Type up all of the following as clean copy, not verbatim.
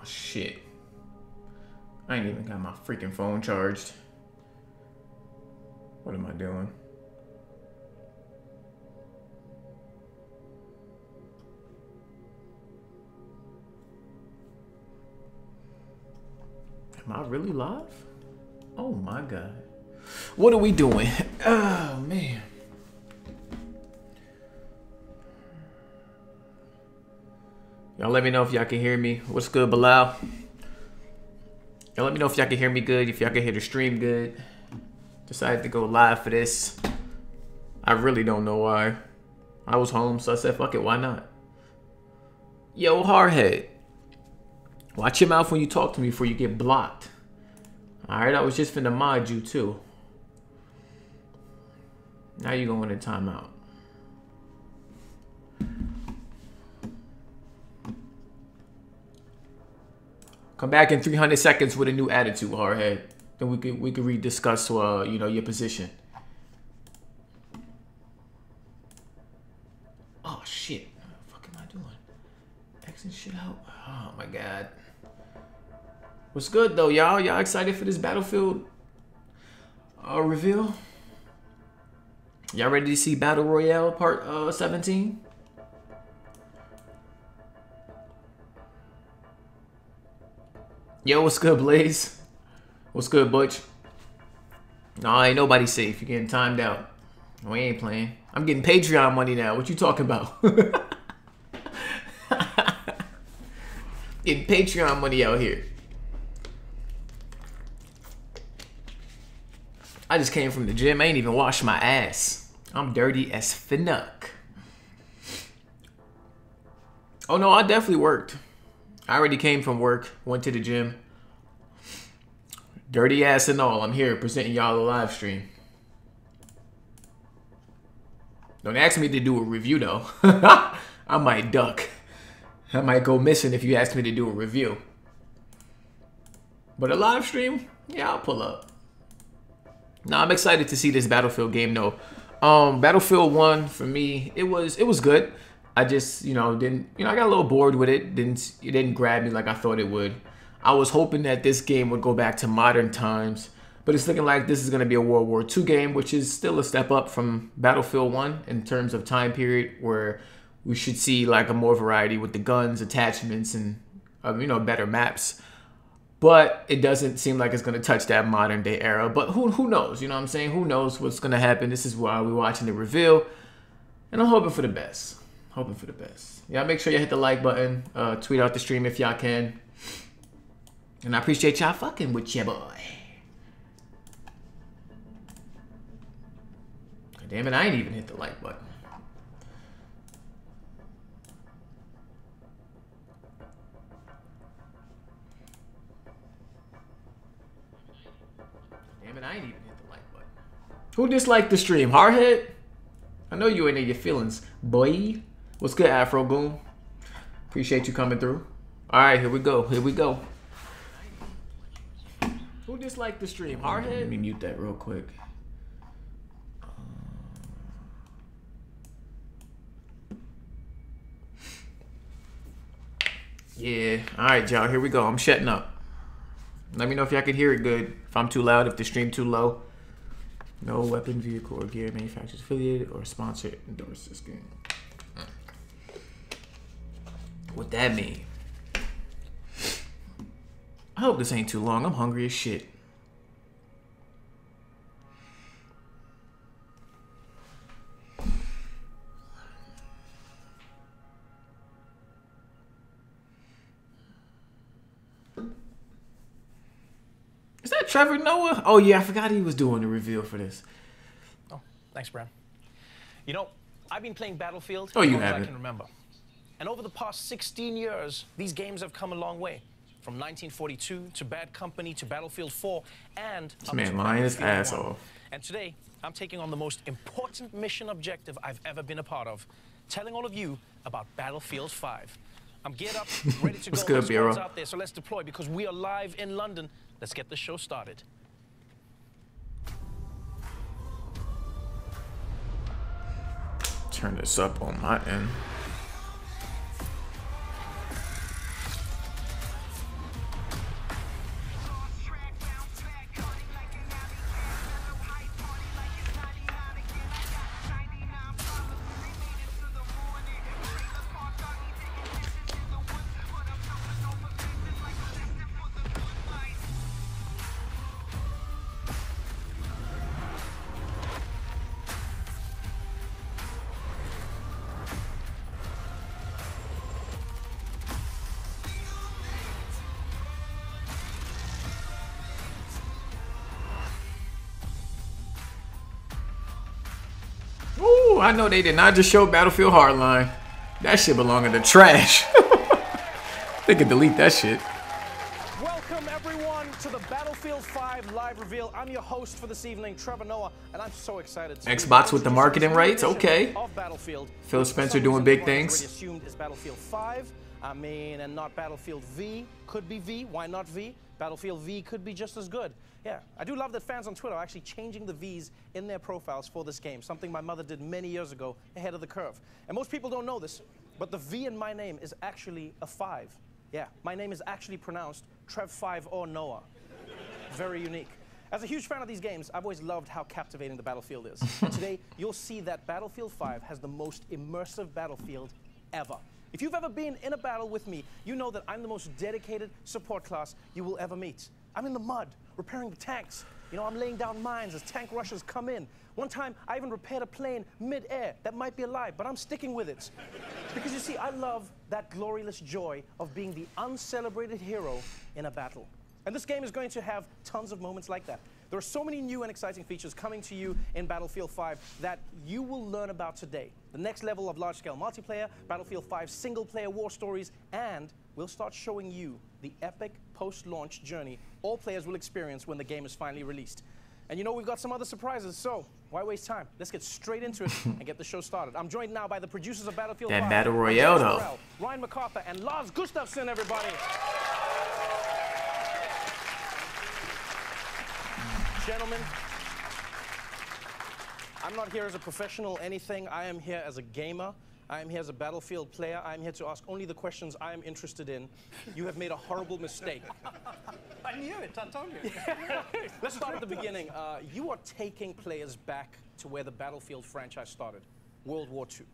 shit. I ain't even got my freaking phone charged. What am I doing? Am I really live? Oh my God. What are we doing? Oh man. Y'all let me know if y'all can hear me. What's good, Bilal? Y'all let me know if y'all can hear me good, if y'all can hear the stream good. Decided to go live for this. I really don't know why. I was home, so I said, fuck it, why not? Yo, Hardhead. Watch your mouth when you talk to me before you get blocked. Alright, I was just finna mod you too. Now you going in timeout. Come back in 300 seconds with a new attitude, Hardhead. Then we could rediscuss you know, your position. Oh shit. What the fuck am I doing? Xing shit out. Oh my God. What's good though, y'all? Y'all excited for this Battlefield reveal? Y'all ready to see Battle Royale part 17? Yo, what's good, Blaze? What's good, Butch? No, ain't nobody safe. You're getting timed out. We ain't playing. I'm getting Patreon money now. What you talking about? Getting Patreon money out here. I just came from the gym. I ain't even washed my ass. I'm dirty as finnuck. Oh no, I definitely worked. I already came from work, went to the gym. Dirty ass and all, I'm here presenting y'all a live stream. Don't ask me to do a review though. I might duck. I might go missing if you ask me to do a review. But a live stream, yeah, I'll pull up. No, I'm excited to see this Battlefield game though. Battlefield 1 for me, it was good. I just, you know, I got a little bored with it. It didn't grab me like I thought it would. I was hoping that this game would go back to modern times, but it's looking like this is going to be a World War II game, which is still a step up from Battlefield 1 in terms of time period, where we should see like a more variety with the guns, attachments, and you know, better maps. But it doesn't seem like it's going to touch that modern day era. But who knows? You know what I'm saying? Who knows what's going to happen? This is why we're watching the reveal, and I'm hoping for the best. Hoping for the best. Yeah, make sure you hit the like button. Tweet out the stream if y'all can. And I appreciate y'all fucking with ya boy. God damn it, I ain't even hit the like button. Damn it, I ain't even hit the like button. Who disliked the stream? Hardhead? I know you ain't in your feelings, boy. What's good, Afro Goon? Appreciate you coming through. All right, here we go. Here we go. Who disliked the stream? Hardhead? Let me mute that real quick. Yeah. All right, y'all. Here we go. I'm shutting up. Let me know if y'all can hear it good. If I'm too loud, if the stream too low. No weapon, vehicle, or gear manufacturers affiliated or sponsored endorse this game. What that mean? I hope this ain't too long. I'm hungry as shit. Is that Trevor Noah? Oh yeah, I forgot he was doing the reveal for this. Oh, thanks, Bram. You know, I've been playing Battlefield as long as I can remember. And over the past 16 years, these games have come a long way. From 1942 to Bad Company to Battlefield 4 and this man lying his ass off. And today, I'm taking on the most important mission objective I've ever been a part of, telling all of you about Battlefield 5. I'm geared up, ready to go. What's good, Bureau? Out there, so let's deploy because we are live in London. Let's get the show started. Turn this up on my end. Ooh, I know they did not just show Battlefield Hardline. That shit belong in the trash. They could delete that shit. Welcome, everyone, to the Battlefield 5 live reveal. I'm your host for this evening, Trevor Noah, and I'm so excited to Xbox with the marketing rights, okay. Of Battlefield. Phil Spencer doing big things. Assumed is Battlefield 5. I mean, and not Battlefield V. Could be V. Why not V? Battlefield V could be just as good. Yeah, I do love that fans on Twitter are actually changing the V's in their profiles for this game, something my mother did many years ago, ahead of the curve. And most people don't know this, but the V in my name is actually a 5. Yeah, my name is actually pronounced Trev5 or Noah. Very unique. As a huge fan of these games, I've always loved how captivating the Battlefield is. And today, you'll see that Battlefield 5 has the most immersive battlefield ever. If you've ever been in a battle with me, you know that I'm the most dedicated support class you will ever meet. I'm in the mud, repairing the tanks. You know, I'm laying down mines as tank rushers come in. One time, I even repaired a plane mid-air that might be alive, but I'm sticking with it. Because you see, I love that glorious joy of being the uncelebrated hero in a battle. And this game is going to have tons of moments like that. There are so many new and exciting features coming to you in Battlefield 5 that you will learn about today. The next level of large-scale multiplayer, Battlefield 5 single-player war stories, and we'll start showing you the epic post-launch journey all players will experience when the game is finally released. And you know we've got some other surprises, so why waste time? Let's get straight into it and get the show started. I'm joined now by the producers of Battlefield 5. That Battle Royale, though. Ryan MacArthur and Lars Gustafsson, everybody. Gentlemen, I'm not here as a professional anything. I am here as a gamer. I am here as a Battlefield player. I am here to ask only the questions I am interested in. You have made a horrible mistake. I knew it, I told you. Let's start at the beginning. You are taking players back to where the Battlefield franchise started, World War II.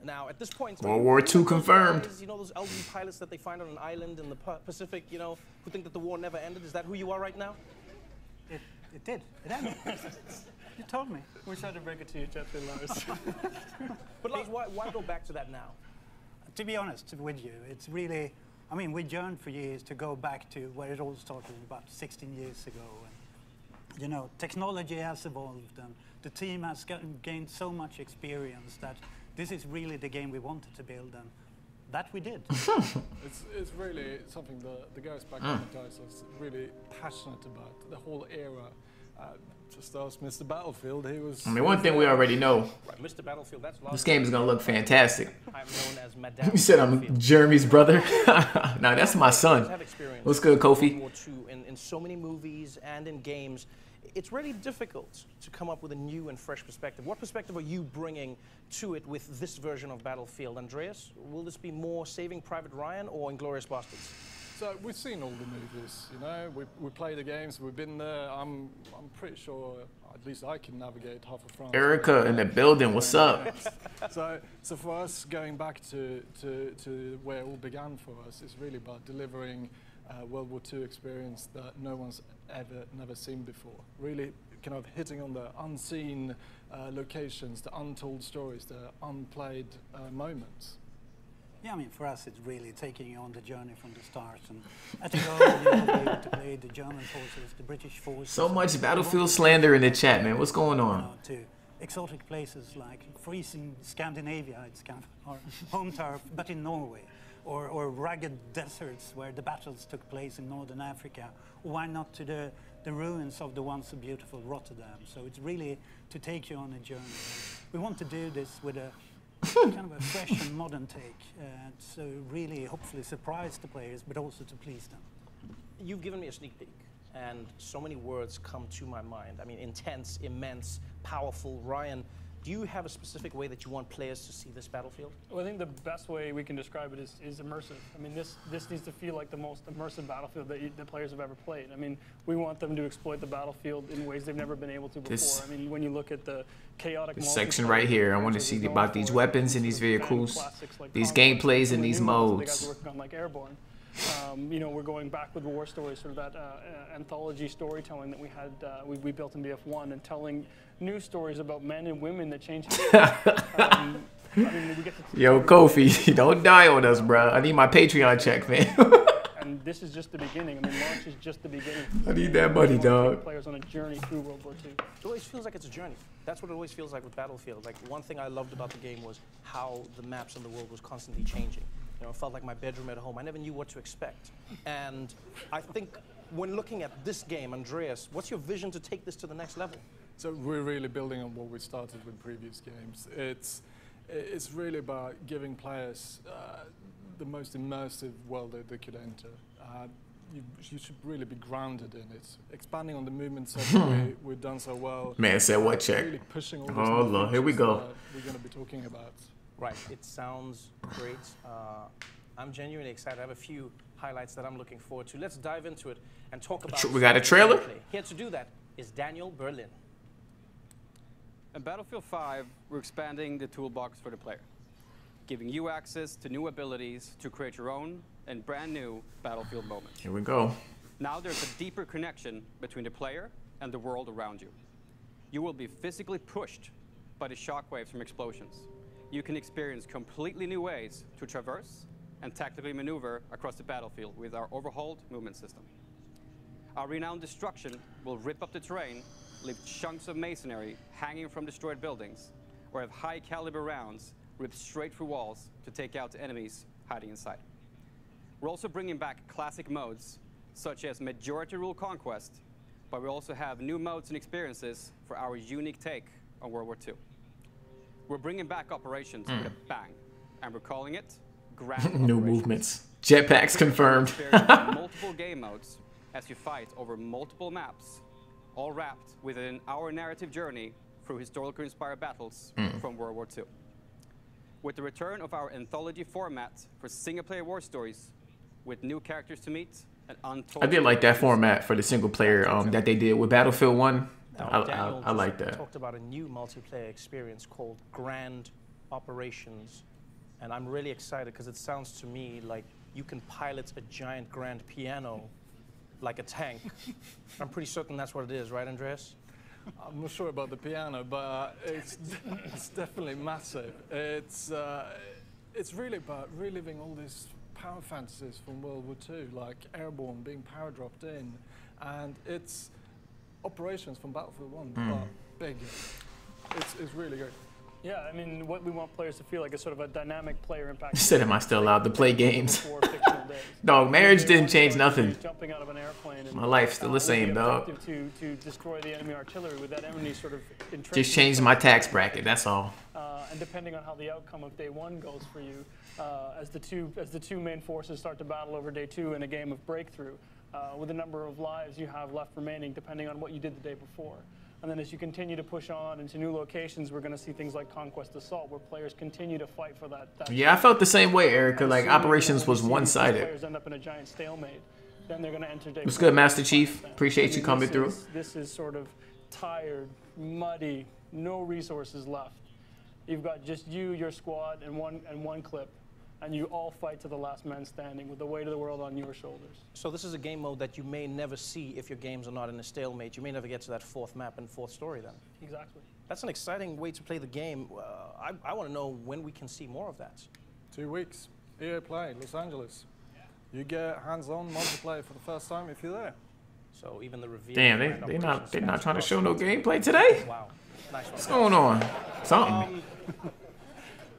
Now, at this point, World War II confirmed. You know those elderly pilots that they find on an island in the Pacific, you know, who think that the war never ended? Is that who you are right now? It did. It ended. You told me. Wish I had to break it to you, Chapter Lars. But Lars, why go back to that now? To be honest with you, it's really, I mean, we yearned for years to go back to where it all started about 16 years ago. And, you know, technology has evolved and the team has gained so much experience that this is really the game we wanted to build, and that we did. It's really something the guys back in the guys is really passionate about, the whole era. Just ask Mr. Battlefield, he was... I mean, one thing we already know. Right, Mr. Battlefield, that's Lars. This game is going to look fantastic. I'm known as Madame You said I'm Jeremy's brother? Nah, that's my son. What's good, Kofi? World War II in so many movies and in games. It's really difficult to come up with a new and fresh perspective. What perspective are you bringing to it with this version of Battlefield? Andreas, will this be more Saving Private Ryan or Inglourious Basterds? So we've seen all the movies, you know, we play the games, we've been there. I'm pretty sure, at least I can navigate half of France. Erica in the building, what's up? So for us, going back to where it all began for us is really about delivering World War II experience that no one's never seen before. Really kind of hitting on the unseen locations, the untold stories, the unplayed moments. Yeah, I mean, for us, it's really taking you on the journey from the start. And at the goal, you'll be able to play the German forces, the British forces. So much Battlefield slander in the chat, man. What's going on? You know, to exotic places like freezing Scandinavia, it's kind of our home turf, but in Norway. Or rugged deserts where the battles took place in northern Africa. Or why not to the ruins of the once so beautiful Rotterdam? So it's really to take you on a journey. We want to do this with a kind of a fresh and modern take, so really hopefully surprise the players, but also to please them. You've given me a sneak peek, and so many words come to my mind. I mean, intense, immense, powerful. Ryan, do you have a specific way that you want players to see this Battlefield? Well, I think the best way we can describe it is immersive. I mean, this needs to feel like the most immersive Battlefield that the players have ever played. I mean, we want them to exploit the Battlefield in ways they've never been able to before. I mean, when you look at the chaotic... This section right here, I want to see about these weapons and these vehicles, these gameplays and these modes. The guys working on like Airborne. You know, we're going back with war stories, sort of that anthology storytelling that we had, we built in BF1, and telling new stories about men and women that change. I mean, we get to Yo, Kofi, don't die on us, bro. I need my Patreon check, man. And this is just the beginning. I mean, launch is just the beginning. I need that money, dog. Players on a journey through World War II. It always feels like it's a journey. That's what it always feels like with Battlefield. Like, one thing I loved about the game was how the maps in the world was constantly changing. You know, it felt like my bedroom at home. I never knew what to expect. And I think when looking at this game, Andreas, what's your vision to take this to the next level? So we're really building on what we started with previous games. It's really about giving players the most immersive world that they could enter. You should really be grounded in it. Expanding on the movement section we've done so well. Man said what check? Really pushing all Oh Lord, here we go. We're going to be talking about. Right, it sounds great. I'm genuinely excited. I have a few highlights that I'm looking forward to. Let's dive into it and talk about. We got a trailer? gameplay. Here to do that is Daniel Berlin. In Battlefield 5, we're expanding the toolbox for the player, giving you access to new abilities to create your own and brand new Battlefield moments. Here we go. Now there's a deeper connection between the player and the world around you. You will be physically pushed by the shockwaves from explosions. You can experience completely new ways to traverse and tactically maneuver across the battlefield with our overhauled movement system. Our renowned destruction will rip up the terrain, leave chunks of masonry hanging from destroyed buildings, or have high caliber rounds ripped straight through walls to take out enemies hiding inside. We're also bringing back classic modes, such as Majority Rule Conquest, but we also have new modes and experiences for our unique take on World War II. We're bringing back operations with a bang, and we're calling it Grand New Operations. movements. Jetpacks confirmed. Experience multiple game modes as you fight over multiple maps, all wrapped within our narrative journey through historically inspired battles from World War II. With the return of our anthology format for single-player war stories, with new characters to meet and untold. I did like that format for the single player that they did with Battlefield 1. Daniel I like that. talked about a new multiplayer experience called Grand Operations. And I'm really excited because it sounds to me like you can pilot a giant grand piano like a tank. I'm pretty certain that's what it is, right, Andreas? I'm not sure about the piano, but it's definitely massive. It's really about reliving all these power fantasies from World War II, like Airborne being power dropped in, and it's operations from Battlefield 1, but bigger. It's really good. Yeah, I mean, what we want players to feel like is sort of a dynamic player impact. Said, am I still allowed to play games? Before fictional days. Dog, marriage didn't change nothing. Jumping out of an airplane and, My life's still the same, dog. To destroy the enemy artillery with that enemy sort of entrenched. Just changed my tax bracket, that's all. And depending on how the outcome of day one goes for you, as the two main forces start to battle over day two in a game of breakthrough, with the number of lives you have left remaining, depending on what you did the day before. And then as you continue to push on into new locations, we're going to see things like Conquest Assault, where players continue to fight for that. Yeah, I felt the same way, Eric. Like, operations was one-sided. Players end up in a giant stalemate. Then they're going to enter day What's four. good, Master Chief? Appreciate you coming through. This is sort of tired, muddy, no resources left. You've got just you, your squad, and one clip. And you all fight to the last man standing with the weight of the world on your shoulders. So this is a game mode that you may never see if your games are not in a stalemate. You may never get to that fourth map and fourth story then. Exactly. That's an exciting way to play the game. I want to know when we can see more of that. 2 weeks. EA Play, Los Angeles. You get hands-on multiplayer for the first time if you're there. So even the reveal. Damn, they're not trying to show no gameplay today? Wow. Nice one. What's going on? Something.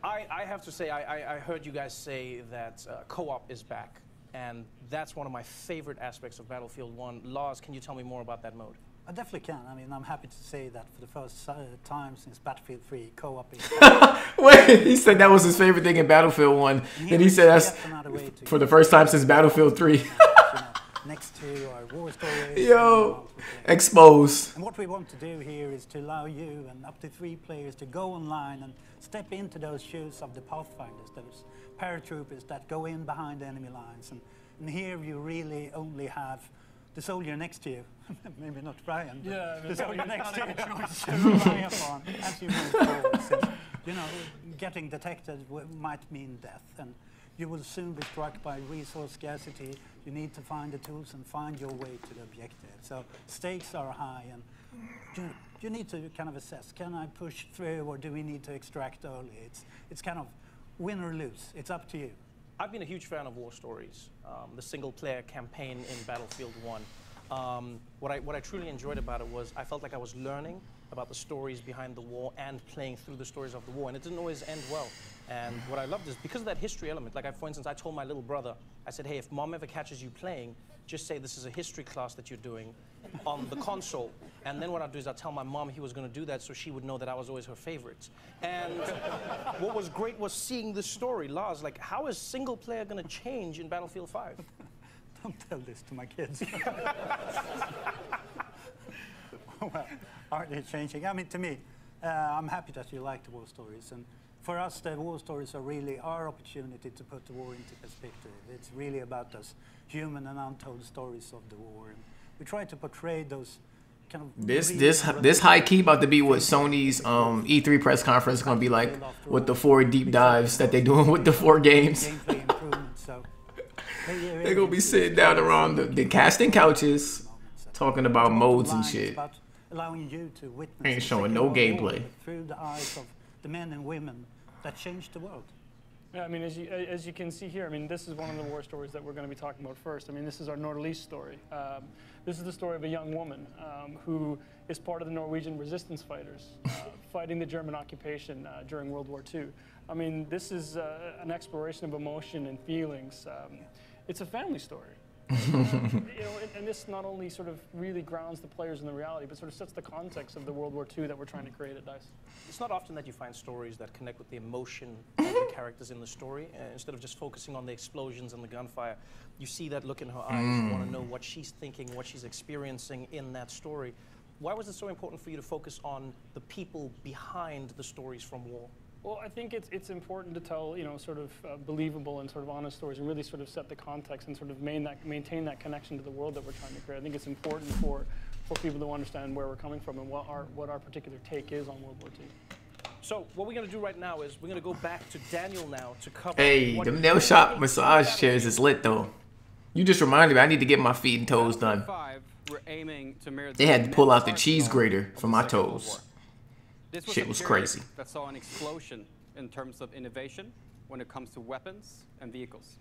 I have to say, I heard you guys say that co-op is back, and that's one of my favorite aspects of Battlefield 1. Lars, can you tell me more about that mode? I definitely can. I mean, I'm happy to say that for the first time since Battlefield 3, co-op is Wait, he said that was his favorite thing in Battlefield 1. Then he said that's for the first time since Battlefield 3. Next to our war stories. Yo, exposed. And what we want to do here is to allow you and up to 3 players to go online and step into those shoes of the Pathfinders, those paratroopers that go in behind enemy lines. And here you really only have the soldier next to you, maybe not Brian, but Yeah, the soldier next to you to rely upon as you move forward. Since, you know, getting detected might mean death, and you will soon be struck by resource scarcity. You need to find the tools and find your way to the objective. So stakes are high, and you need to kind of assess, can I push through or do we need to extract early? It's kind of win or lose. It's up to you. I've been a huge fan of war stories. The single-player campaign in Battlefield 1. What I truly enjoyed about it was I felt like I was learning about the stories behind the war and playing through the stories of the war, and it didn't always end well. And what I loved is because of that history element. Like, for instance, I told my little brother, I said, hey, if mom ever catches you playing, just say this is a history class that you're doing on the console. And then what I'll do is I'll tell my mom he was going to do that so she would know that I was always her favorite. And what was great was seeing this story. Lars, like, how is single player going to change in Battlefield 5? Don't tell this to my kids. Well, are they changing? I mean, to me, I'm happy that you like the war stories. And for us, the war stories are really our opportunity to put the war into perspective. It's really about those human and untold stories of the war. And we try to portray those kind of... This high key about to be what Sony's E3 press conference is going to be like with the 4 deep dives that they're doing with the 4 games. Gameplay improvement, so... They're going to be sitting down around the casting couches talking about modes and shit. Allowing you to witness Ain't showing no gameplay through the eyes of the men and women that changed the world. Yeah, I mean, as you can see here, I mean, this is one of the war stories that we're going to be talking about first. I mean, this is our Nordlys story. This is the story of a young woman who is part of the Norwegian resistance fighters fighting the German occupation during World War II. I mean, this is an exploration of emotion and feelings. It's a family story. You know, and this not only sort of really grounds the players in the reality, but sort of sets the context of the World War II that we're trying to create at DICE. It's not often that you find stories that connect with the emotion of the characters in the story. Instead of just focusing on the explosions and the gunfire, you see that look in her eyes. You want to know what she's thinking, what she's experiencing in that story. Why was it so important for you to focus on the people behind the stories from war? Well, I think it's important to tell, you know, sort of believable and sort of honest stories and really sort of set the context and sort of maintain that connection to the world that we're trying to create. I think it's important for people to understand where we're coming from and what our particular take is on World War II. So what we're going to do right now is we're going to go back to Daniel now to cover... Hey, the nail shop massage chairs is lit though. You just reminded me I need to get my feet and toes done. They had to pull out the cheese grater for my toes. This Shit was a crazy. That saw an explosion in terms of innovation when it comes to weapons and vehicles.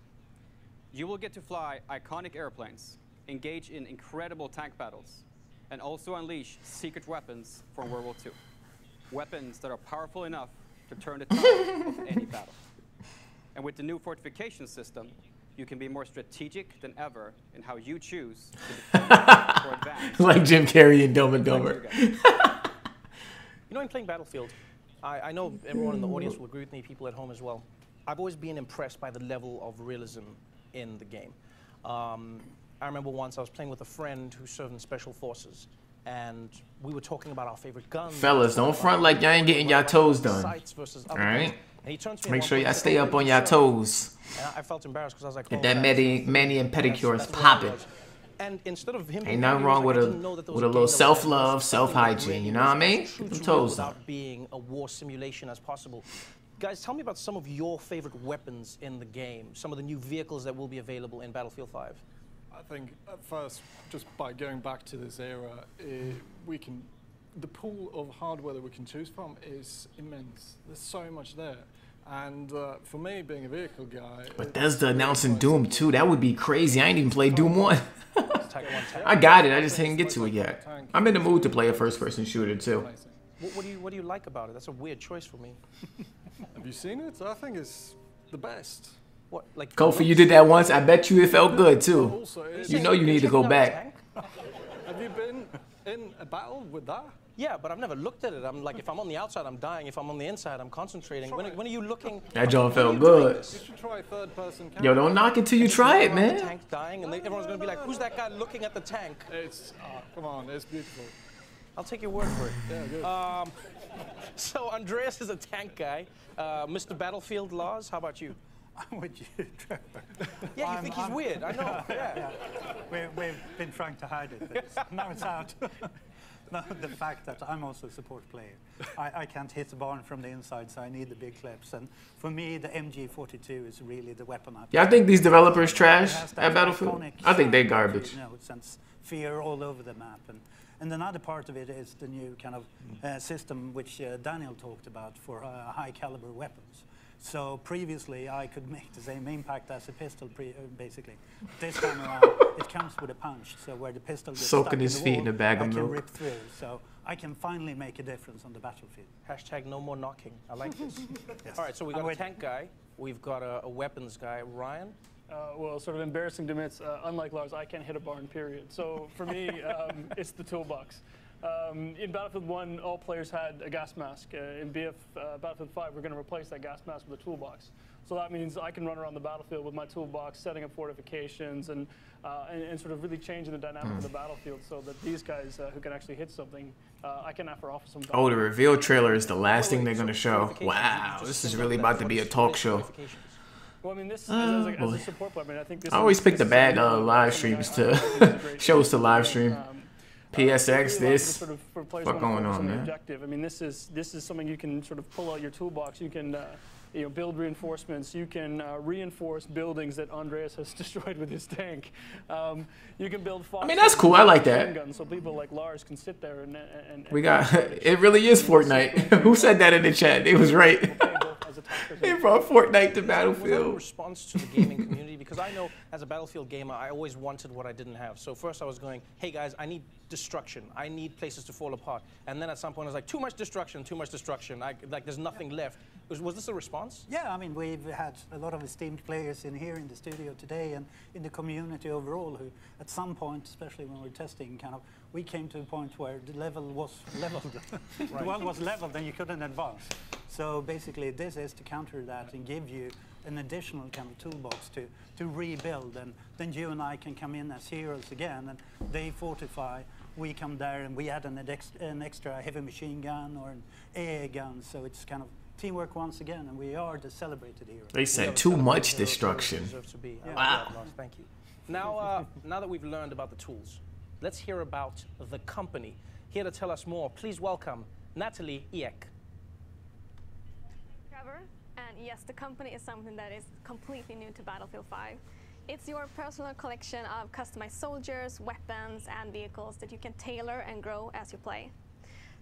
You will get to fly iconic airplanes, engage in incredible tank battles, and also unleash secret weapons from World War II. Weapons that are powerful enough to turn the tide of any battle. And with the new fortification system, you can be more strategic than ever in how you choose to defend or advance. Like Jim Carrey and Dumb and Dumber. You know, in playing Battlefield, I know everyone in the audience will agree with me, people at home as well. I've always been impressed by the level of realism in the game. I remember once I was playing with a friend who served in Special Forces, and we were talking about our favorite guns. Fellas, don't front like y'all ain't getting y'all toes done. All right? Make sure y'all stay up on y'all toes. And I felt embarrassed because I was like, Get that mani and pedicure is popping. And instead of him, ain't nothing wrong with a little self-love, self-hygiene. You know what I mean? Get them toes done. Without being a war simulation as possible. Guys, tell me about some of your favorite weapons in the game. Some of the new vehicles that will be available in Battlefield 5. I think at first, just by going back to this era, the pool of hardware that we can choose from is immense. There's so much there. And for me, being a vehicle guy... Bethesda announcing Doom 2, that would be crazy. I ain't even played Doom 1. I got it, I just didn't get to it yet. I'm in the mood to play a first-person shooter, too. What do you like about it? That's a weird choice for me. Have you seen it? I think it's the best. What, like... Kofi, you did that once. I bet you it felt good, too. You know you need to go back. Have you been in a battle with that? Yeah, but I've never looked at it. I'm like, if I'm on the outside, I'm dying. If I'm on the inside, I'm concentrating. When are you looking? That joint felt good. You should try third-person camera. Yo, don't knock it till you try it, man. The tank dying, and everyone's gonna be like, "Who's that guy looking at the tank?" It's come on, it's beautiful. I'll take your word for it. Yeah, good. So Andreas is a tank guy. Mr. Battlefield Lars, how about you? I'm with you, Trevor. Yeah, you think he's weird? I know. Yeah. We've been trying to hide it. Now it's out. No, the fact that I'm also a support player. I can't hit the barn from the inside, so I need the big clips. And for me, the MG42 is really the weapon. Yeah, I think these developers trash at Battlefield. I think they garbage. You know, it sends fear all over the map. And another part of it is the new kind of system which Daniel talked about for high-caliber weapons. So previously, I could make the same impact as a pistol, basically. This time around, it comes with a punch. So where the pistol gets Soaking stuck his in the feet wall, in a bag of I can milk. rip through. So I can finally make a difference on the battlefield. Hashtag no more knocking. I like this. Yes. All right, so we've got a tank guy. We've got a weapons guy. Ryan? Well, sort of embarrassing to admit, unlike Lars, I can't hit a barn, period. So for me, it's the toolbox. In Battlefield 1, all players had a gas mask. In Battlefield 5, we're going to replace that gas mask with a toolbox. So that means I can run around the battlefield with my toolbox, setting up fortifications, and sort of really changing the dynamic of the battlefield so that these guys who can actually hit something, I can offer some value. Oh, the reveal trailer is the last thing they're going to show. Wow, this is really about to be a talk show. Well, I mean, this as a support player, I mean, I think this. I always pick the bad live streams to shows to live stream. PSX, this. What's going on, man? Objective. I mean, this is something you can sort of pull out your toolbox. You can build reinforcements. You can reinforce buildings that Andreas has destroyed with his tank. You can build. I mean, that's cool. I like that. Guns, so people like Lars can sit there and we got. It really is Fortnite. Who said that in the chat? It was right. They brought Fortnite to Battlefield. Was that a response to the gaming community? Because I know as a Battlefield gamer, I always wanted what I didn't have. So first I was going, hey guys, I need destruction. I need places to fall apart. And then at some point I was like, too much destruction, too much destruction. Like there's nothing left. Was this a response? Yeah, I mean, we've had a lot of esteemed players in here in the studio today and in the community overall who at some point, especially when we're testing, kind of, we came to a point where the level was leveled. The world was leveled and you couldn't advance. So basically this is to counter that and give you an additional kind of toolbox to rebuild, and then you and I can come in as heroes again and they fortify, we come there and we add an extra heavy machine gun or an AA gun, so it's kind of teamwork once again, and we are the celebrated heroes. They said too much destruction. Wow. Thank you. Now, now that we've learned about the tools, let's hear about the company. Here to tell us more, please welcome Natalie Eek. Trevor, and yes, the company is something that is completely new to Battlefield 5. It's your personal collection of customized soldiers, weapons, and vehicles that you can tailor and grow as you play.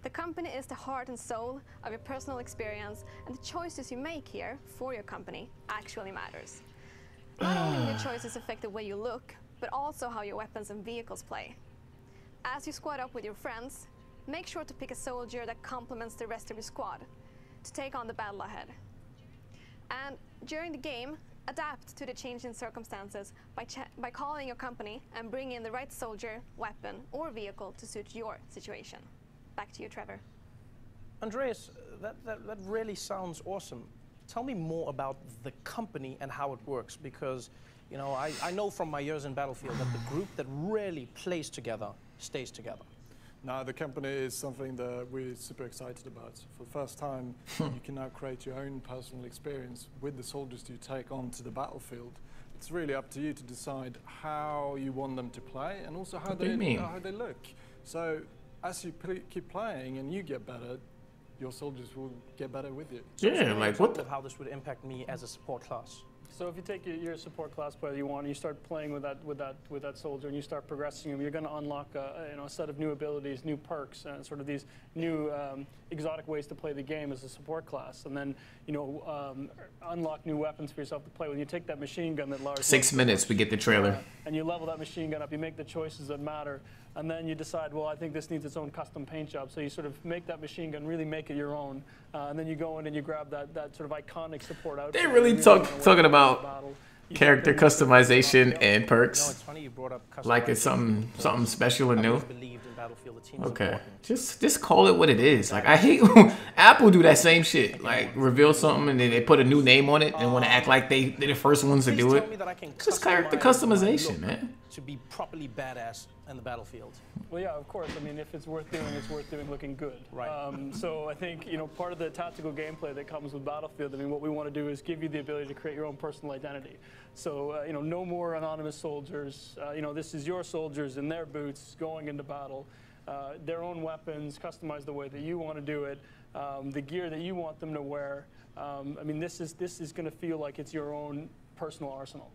The company is the heart and soul of your personal experience, and the choices you make here for your company actually matters. Not only will your choices affect the way you look, but also how your weapons and vehicles play. As you squad up with your friends, make sure to pick a soldier that complements the rest of your squad to take on the battle ahead. And during the game, adapt to the changing circumstances by calling your company and bring in the right soldier, weapon, or vehicle to suit your situation. Back to you, Trevor. Andreas, that really sounds awesome. Tell me more about the company and how it works, because you know, I know from my years in Battlefield that the group that really plays together stays together. Now, the company is something that we're super excited about. For the first time, you can now create your own personal experience with the soldiers you take onto the battlefield. It's really up to you to decide how you want them to play and also how they look. So as you keep playing and you get better, your soldiers will get better with you. Yeah, like what? How this would impact me as a support class. So if you take your support class player you want, and you start playing with that soldier, and you start progressing him, you're going to unlock a set of new abilities, new perks, and sort of these new exotic ways to play the game as a support class, and then unlock new weapons for yourself to play with. You take that machine gun that Lars. 6 minutes, we get the trailer. And you level that machine gun up. You make the choices that matter, and then you decide, well, I think this needs its own custom paint job. So you sort of make that machine gun, really make it your own, and then you go in and you grab that sort of iconic support outfit. They really talking about character customization and perks. No, it's funny you brought up like it's something special and new. Okay, just just call it what it is. Like I hate when Apple do that same shit. Like reveal something and then they put a new name on it and want to act like they're the first ones to do it. It's just character customization, man. To be properly badass in the battlefield. Well, yeah, of course. I mean, if it's worth doing looking good. Right. So I think part of the tactical gameplay that comes with Battlefield. I mean, what we want to do is give you the ability to create your own personal identity. So no more anonymous soldiers. This is your soldiers in their boots going into battle. Their own weapons, customized the way that you want to do it. The gear that you want them to wear. I mean, this is going to feel like it's your own personal arsenal.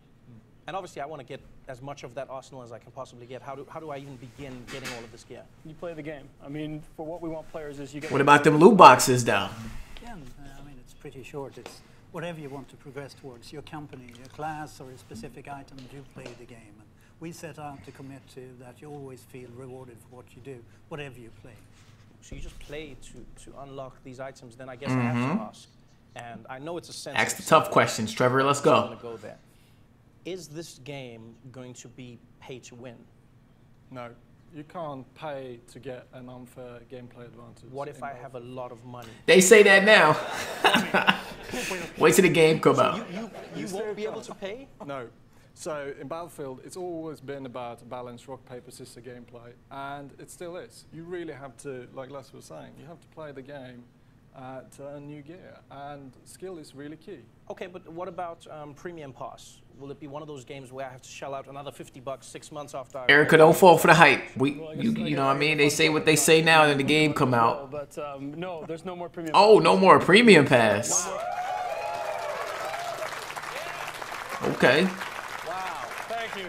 And obviously, I want to get as much of that arsenal as I can possibly get. How do I even begin getting all of this gear? You play the game. I mean, for what we want players is you get. What about them loot boxes, though? Again, I mean, it's pretty short. It's whatever you want to progress towards, your company, your class, or a specific item you play the game. And we set out to commit to that you always feel rewarded for what you do, whatever you play. So you just play to unlock these items. Then I guess I have to ask, and I know it's a sense. Ask the tough questions, Trevor. Let's go. I'm gonna go there. Is this game going to be pay to win? No, you can't pay to get an unfair gameplay advantage. What if I have a lot of money? They say that now. Wait till the game come out. You won't be able to pay? No. So in Battlefield, it's always been about balanced rock, paper, scissors gameplay, and it still is. You really have to, like Les was saying, you have to play the game to earn new gear, and skill is really key. Okay, but what about Premium Pass? Will it be one of those games where I have to shell out another $50 6 months after I... Erica, don't fall for the hype. You know what I mean? They say what they say now, and then the game come out. But no, there's no more Premium Oh, Pass. no more Premium Pass. Okay. Wow, thank you.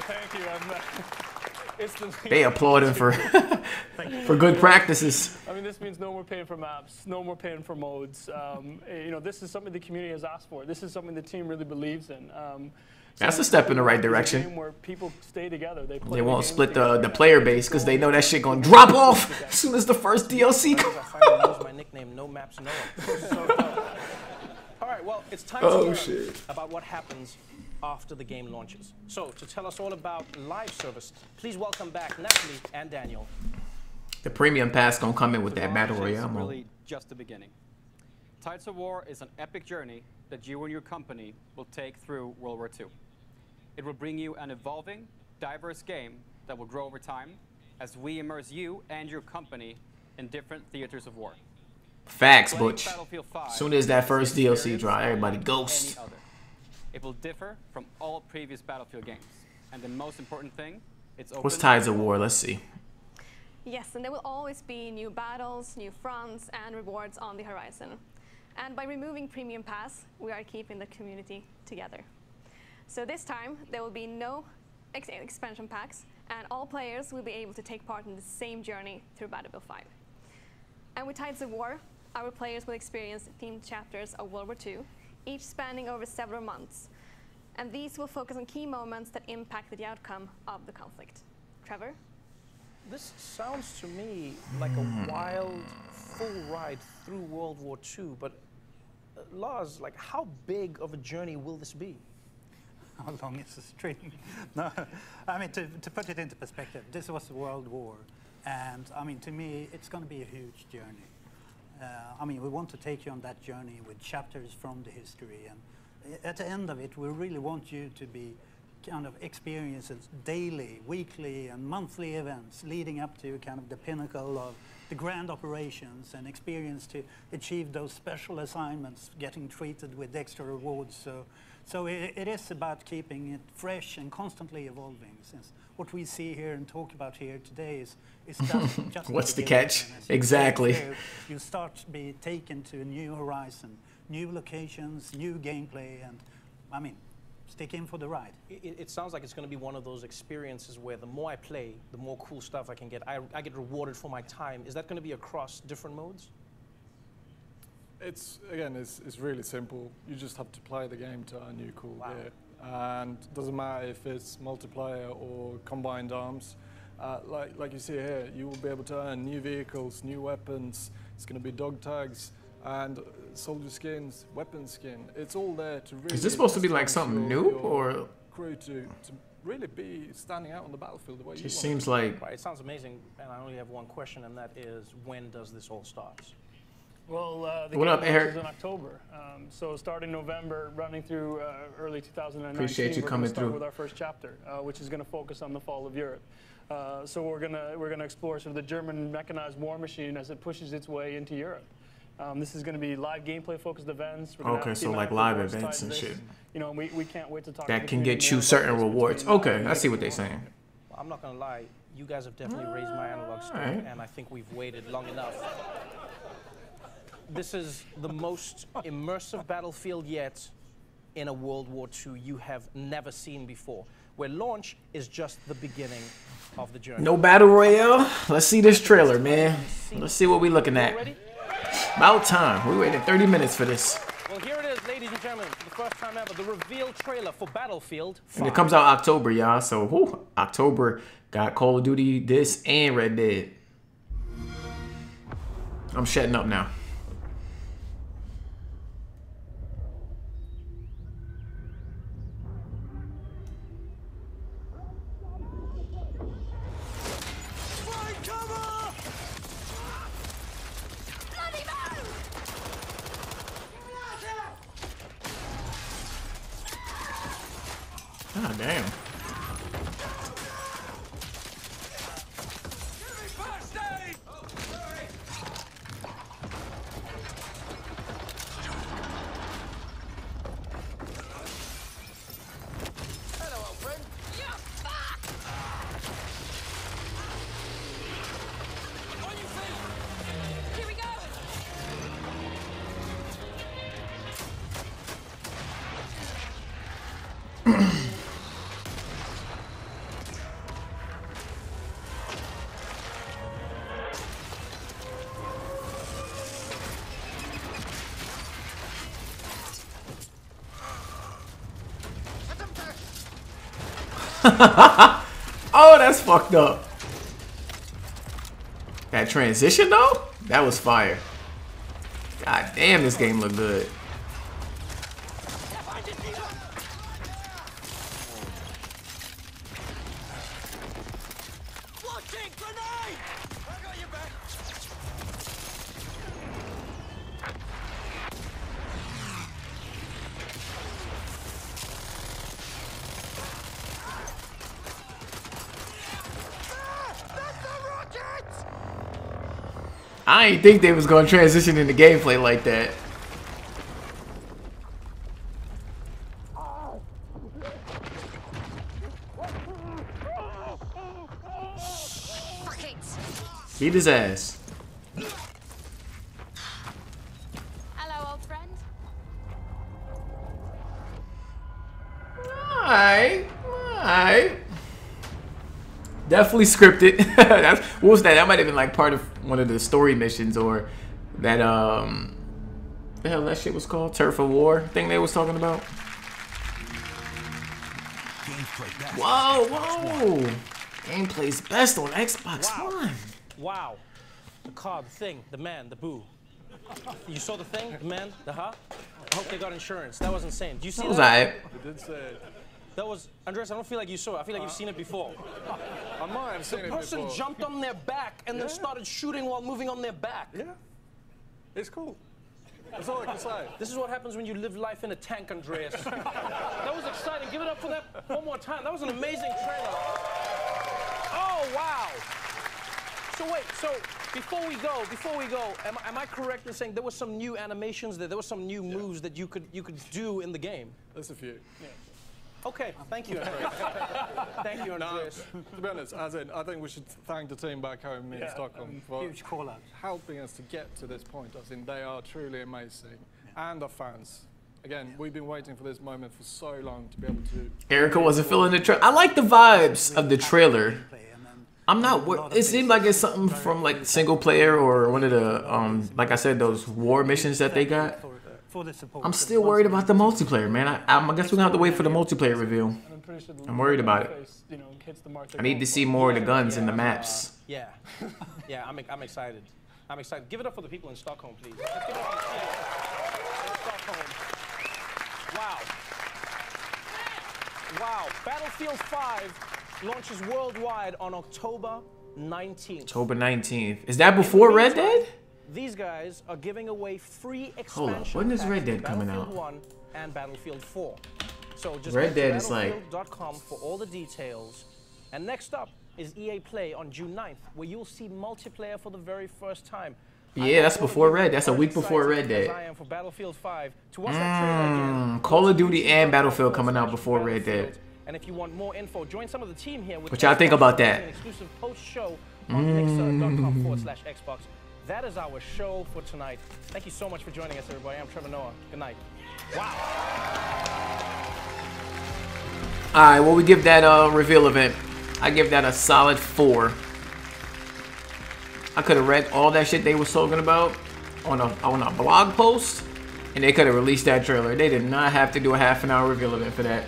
It's the They applaud him for good practices. I mean, this means no more paying for maps, no more paying for modes. You know, this is something the community has asked for. This is something the team really believes in. That's a step in the right direction. It's a game where people stay together. They won't split the player base because they know that shit gonna drop off as soon as the first DLC comes. I finally use my nickname, No Maps Noah. All right, well, it's time to learn about what happens after the game launches. So, to tell us all about live service, please welcome back Natalie and Daniel. The Premium Pass gonna come in with that Battle Launch is Royale mode. really just the beginning. Tides of War is an epic journey that you and your company will take through World War II. It will bring you an evolving, diverse game that will grow over time as we immerse you and your company in different theaters of war. Facts, Playing Butch. Battlefield 5 As soon as that first is an DLC experience drop, everybody unlike ghost. any other. It will differ from all previous Battlefield games. And the most important thing, it's open. What's Tides of War? Let's see. Yes, and there will always be new battles, new fronts, and rewards on the horizon. And by removing Premium Pass, we are keeping the community together. So this time, there will be no expansion packs, and all players will be able to take part in the same journey through Battlefield 5. And with Tides of War, our players will experience themed chapters of World War II, each spanning over several months. And these will focus on key moments that impacted the outcome of the conflict. Trevor? This sounds to me like a wild, full ride through World War II, but Lars, like, how big of a journey will this be? How long is the stream? No, I mean, to put it into perspective, this was a world war. And I mean, to me, it's going to be a huge journey. I mean, we want to take you on that journey with chapters from the history. And at the end of it, we really want you to be kind of experiences daily, weekly, and monthly events leading up to kind of the pinnacle of the grand operations and experience to achieve those special assignments, getting treated with extra rewards. So it is about keeping it fresh and constantly evolving, since what we see here and talk about here today is just What's the beginning. catch? And as you Exactly. go through, you start to be taken to a new horizon, new locations, new gameplay, and I mean, stick in for the ride. It sounds like it's going to be one of those experiences where the more I play, the more cool stuff I can get. I get rewarded for my time. Is that going to be across different modes? It's really simple. You just have to play the game to earn new cool Wow. gear. And it doesn't matter if it's multiplayer or combined arms. Like you see here, you will be able to earn new vehicles, new weapons. It's going to be dog tags and soldier skins, weapon skin. It's all there to really... Is this supposed to be like establish something your new, or crew to really be standing out on the battlefield the way you it want seems like Right, it sounds amazing, and I only have one question, and that is, when does this all start? Well, the What game up, Eric? launches in October. So starting November, running through early 2019, Appreciate you we're coming gonna start through. with our first chapter, which is going to focus on the fall of Europe. So we're gonna explore sort of the German mechanized war machine as it pushes its way into Europe. This is going to be live gameplay focused events. We're gonna Okay, have so thematic like live rewards events tied to and this. shit. You know, we can't wait to talk. to that the can community get you more about certain this rewards. between Okay, now I and see what they're the saying. I'm not going to lie, you guys have definitely raised my analog score, Alright. and I think we've waited long enough. This is the most immersive battlefield yet in a World War II you have never seen before, where launch is just the beginning of the journey. No Battle Royale? Let's see this trailer, man. Let's see what we looking at. Ready? About time. We waited 30 minutes for this. Well, Well, here it is, ladies and gentlemen, for the first time ever, the reveal trailer for Battlefield 5. And it comes out October, y'all. So, whew, October got Call of Duty, this, and Red Dead. I'm shutting up now. Ah, damn. Oh, that's fucked up. That transition though, that was fire. God damn, this game look good. I didn't think they was gonna transition into gameplay like that. Beat his ass. Hello, old friend. Alright. Definitely scripted. That's, what was that? That might have been like part of one of the story missions, or that the hell that shit was called? Turf of War thing they was talking about. Whoa. Gameplay's best on Xbox One. Wow. The car, the thing, the man, the boo. You saw the thing, the man, the huh? I hope they got insurance. That was insane. Do you see that? Was that? You did say it. That was, Andreas, I don't feel like you saw it. I feel like you've seen it before. I might have seen it before. The person jumped on their back and then started shooting while moving on their back. Yeah. It's cool. That's all I can say. This is what happens when you live life in a tank, Andreas. That was exciting. Give it up for that one more time. That was an amazing trailer. Oh, wow. So wait, so before we go, am I correct in saying there were some new animations there? There were some new moves that you could do in the game? There's a few. Yeah. Okay, thank you, Andreas. Thank you, Andreas. To be honest, as in, I think we should thank the team back home in Stockholm for huge call out. helping us to get to this point. As in, they are truly amazing. And the fans. Again, we've been waiting for this moment for so long to be able to... Erica wasn't feeling the trailer. I like the vibes of the trailer. I'm not. It seemed like it's something from like single player or one of the like I said, those war missions that they got. I'm still worried about the multiplayer, man. I guess we're gonna have to wait for the multiplayer reveal. I'm worried about it. I need to see more of the guns in the maps. Yeah, I'm excited. I'm excited. Give it up for the people in Stockholm, please. Let's give it up for the people in Stockholm. Wow. Battlefield 5 launches worldwide on October 19th. October 19th. Is that before Red Dead? These guys are giving away free expansion. Hold up, when is Red Dead coming out? Battlefield 1 and Battlefield 4. So just Red Dead to is like battlefield.com for all the details. And next up is EA Play on June 9th, where you'll see multiplayer for the very first time. Yeah, that's before Red. That's a week before Red Dead. I am for Battlefield 5 to watch that trailer again. Call of Duty and Battlefield coming out before Red Dead. And if you want more info, join some of the team here. What y'all think about that? An exclusive post-show on mixer.com/Xbox. That is our show for tonight. Thank you so much for joining us, everybody. I'm Trevor Noah. Good night. Wow. All right, well, we give that reveal event. I give that a solid 4. I could have read all that shit they was talking about on a blog post, And they could have released that trailer. They did not have to do a half-an-hour reveal event for that.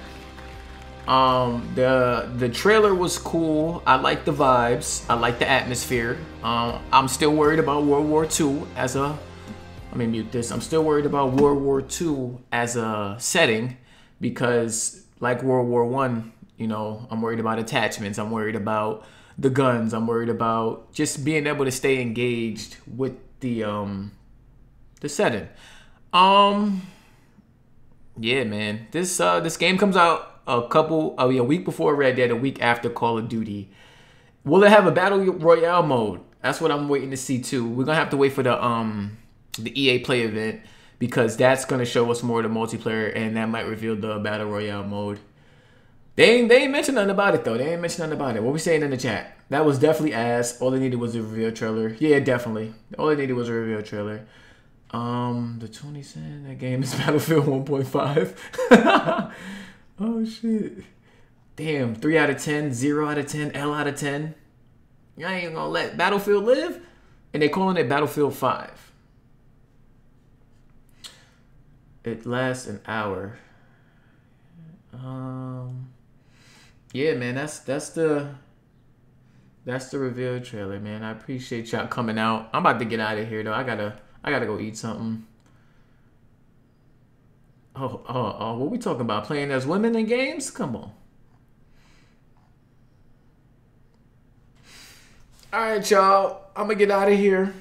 The trailer was cool. I like the vibes. I like the atmosphere. I'm still worried about World War II as a... Let me mute this. I'm still worried about World War II as a setting because, like World War I, you know, I'm worried about attachments. I'm worried about the guns. I'm worried about just being able to stay engaged with the setting. Yeah, man. This game comes out a week before Red Dead, a week after Call of Duty. Will it have a battle royale mode? That's what I'm waiting to see too. We're gonna have to wait for the EA Play event because that's gonna show us more of the multiplayer and that might reveal the battle royale mode. They ain't mentioned nothing about it though. They ain't mentioned nothing about it. What we saying in the chat? That was definitely ass. All they needed was a reveal trailer. Yeah, definitely. All they needed was a reveal trailer. The 20 cent that game is Battlefield 1.5. Oh shit. Damn, 3 out of 10, 0 out of 10, L out of 10. You ain't gonna let Battlefield live? And they calling it Battlefield 5. It lasts an hour. Yeah, man, that's the reveal trailer, man. I appreciate y'all coming out. I'm about to get out of here though. I gotta go eat something. Oh, what we talking about? Playing as women in games? Come on. All right, y'all. I'm gonna get out of here.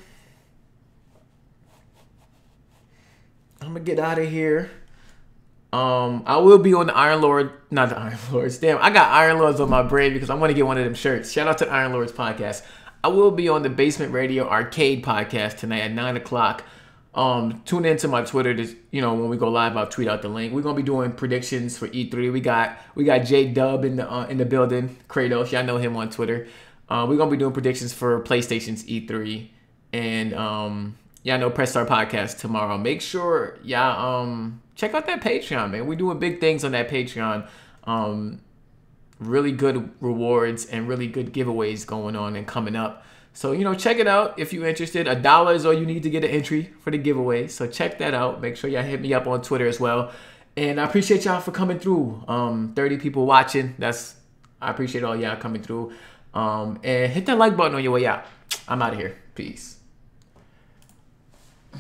I will be on the Iron Lord, not the Iron Lords. Damn, I got Iron Lords on my brain because I'm gonna get one of them shirts. Shout out to Iron Lords podcast. I will be on the Basement Radio Arcade podcast tonight at 9 o'clock. Tune into my Twitter to, you know, when we go live, I'll tweet out the link. We're gonna be doing predictions for E3. We got J Dub in the building, Kratos. Y'all know him on Twitter. We're gonna be doing predictions for PlayStation's E3, and y'all know Press Star Podcast tomorrow. Make sure y'all check out that Patreon, man. We're doing big things on that Patreon. Really good rewards and really good giveaways going on and coming up. So, you know, check it out if you're interested. $1 is all you need to get an entry for the giveaway. So check that out. Make sure y'all hit me up on Twitter as well. And I appreciate y'all for coming through. 30 people watching. I appreciate all y'all coming through. And hit that like button on your way out. I'm out of here. Peace.